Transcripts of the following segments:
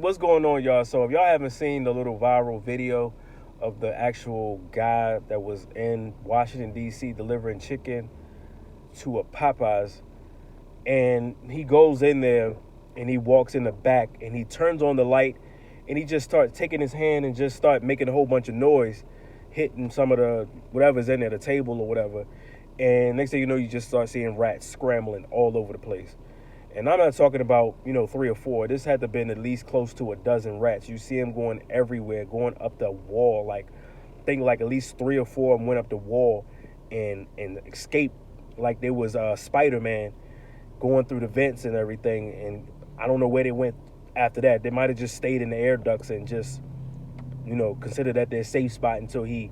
What's going on, y'all? So if y'all haven't seen the little viral video of the actual guy that was in Washington D.C. delivering chicken to a Popeyes, and he goes in there and he walks in the back and he turns on the light and he just starts taking his hand and just start making a whole bunch of noise, hitting some of the whatever's in there, the table or whatever. And next thing you know, you just start seeing rats scrambling all over the place. And I'm not talking about, 3 or 4. This had to have been at least close to a dozen rats. You see them going everywhere, going up the wall. Like, I think like at least 3 or 4 of them went up the wall and escaped like they was Spider-Man going through the vents and everything. And I don't know where they went after that. They might have just stayed in the air ducts and just, considered that their safe spot until he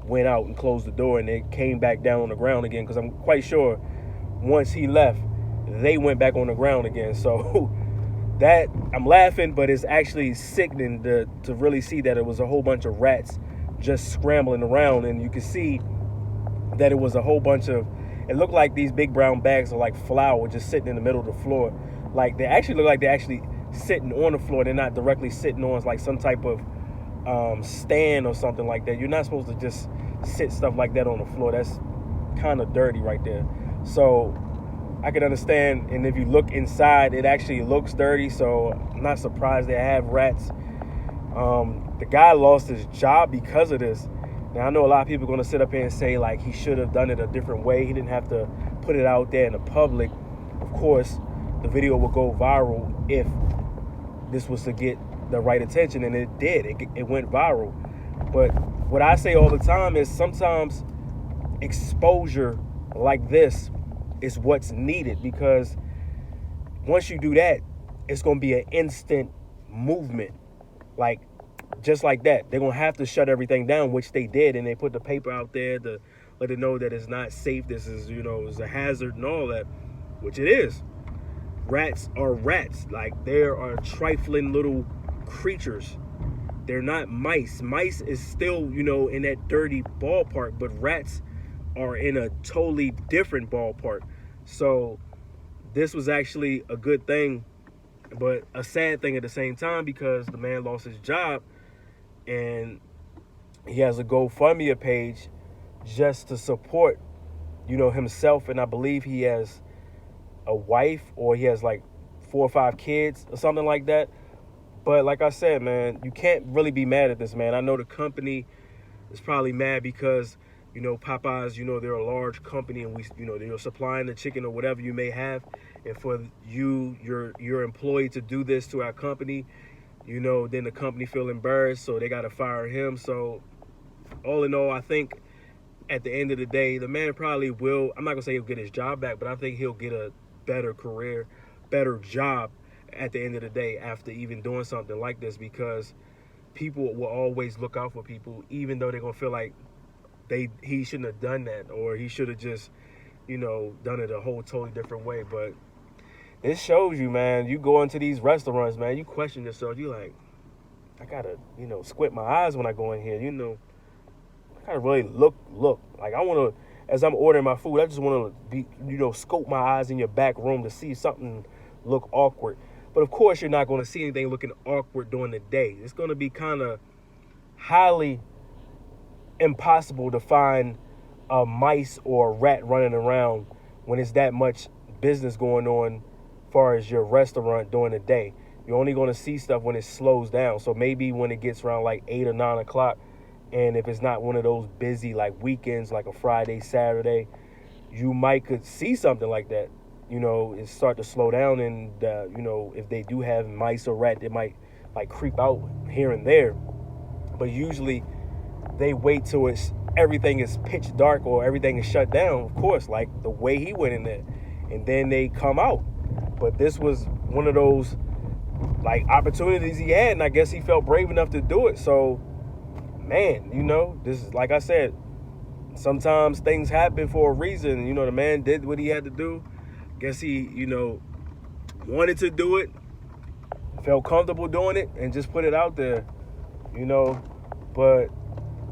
went out and closed the door and they came back down on the ground again. Because I'm quite sure once he left, they went back on the ground again. So that, I'm laughing, but it's actually sickening to really see that it was a whole bunch of rats just scrambling around. And you can see that it was a whole bunch of, it looked like these big brown bags of like flour just sitting in the middle of the floor. Like they actually look like they're actually sitting on the floor. They're not directly sitting on like some type of stand or something like that. You're not supposed to just sit stuff like that on the floor. That's kind of dirty right there. So I can understand, and if you look inside, it actually looks dirty, so I'm not surprised they have rats. The guy lost his job because of this. Now, I know a lot of people are going to sit up here and say, like, he should have done it a different way. He didn't have to put it out there in the public. Of course, the video would go viral if this was to get the right attention, and it did. It went viral. But what I say all the time is sometimes exposure like this is what's needed, because once you do that, it's going to be an instant movement. Like, just like that. They're going to have to shut everything down, which they did, and they put the paper out there to let it know that it's not safe. This is, is a hazard and all that, which it is. Rats are rats. Like, they are trifling little creatures. They're not mice. Mice is still, in that dirty ballpark, but rats are in a totally different ballpark. So this was actually a good thing, but a sad thing at the same time, because the man lost his job and he has a GoFundMe page just to support, himself. And I believe he has a wife, or he has like 4 or 5 kids or something like that. But like I said, man, you can't really be mad at this man. I know the company is probably mad because Popeyes, they're a large company, and they're supplying the chicken or whatever you may have. And for your employee to do this to our company, then the company feel embarrassed, so they got to fire him. So all in all, I think at the end of the day, the man probably will, I'm not going to say he'll get his job back, but I think he'll get a better career, better job at the end of the day after even doing something like this, because people will always look out for people, even though they're going to feel like he shouldn't have done that, or he should have just, done it a whole totally different way. But it shows you, man, you go into these restaurants, man, you question yourself. You like, I gotta, squint my eyes when I go in here. I gotta really look. Like, I wanna, as I'm ordering my food, I just wanna be, scope my eyes in your back room to see something look awkward. But of course, you're not gonna see anything looking awkward during the day. It's gonna be kind of highly impossible to find a mice or a rat running around when it's that much business going on as far as your restaurant during the day. You're only going to see stuff when it slows down. So maybe when it gets around like 8 or 9 o'clock, and if it's not one of those busy like weekends, like a Friday, Saturday, you might could see something like that. It start to slow down, and if they do have mice or rat, they might like creep out here and there. But usually they wait till everything is pitch dark or everything is shut down, of course, like the way he went in there, and then they come out. But this was one of those like opportunities he had, and I guess he felt brave enough to do it. So, man, this is, like I said, sometimes things happen for a reason. The man did what he had to do. Guess he, wanted to do it, felt comfortable doing it, and just put it out there, But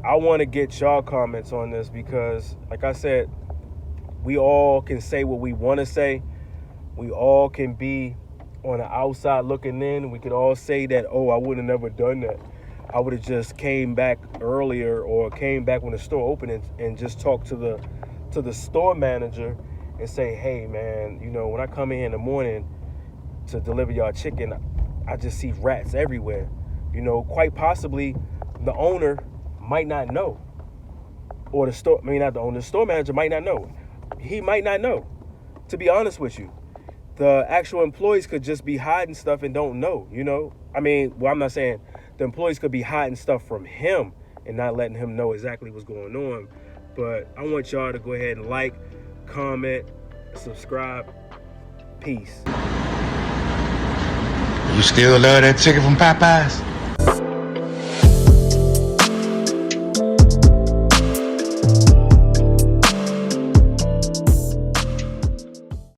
I want to get y'all comments on this, because, like I said, we all can say what we want to say. We all can be on the outside looking in, we could all say that, oh, I would have never done that. I would have just came back earlier or came back when the store opened and just talked to the store manager and say, hey, man, you know, when I come in the morning to deliver y'all chicken, I just see rats everywhere. You know, quite possibly the owner might not know. Or the store, I mean, not the owner, the store manager might not know. He might not know, to be honest with you. The actual employees could just be hiding stuff and don't know, you know? I mean, well, I'm not saying the employees could be hiding stuff from him and not letting him know exactly what's going on. But I want y'all to go ahead and like, comment, subscribe. Peace. You still love that chicken from Popeyes?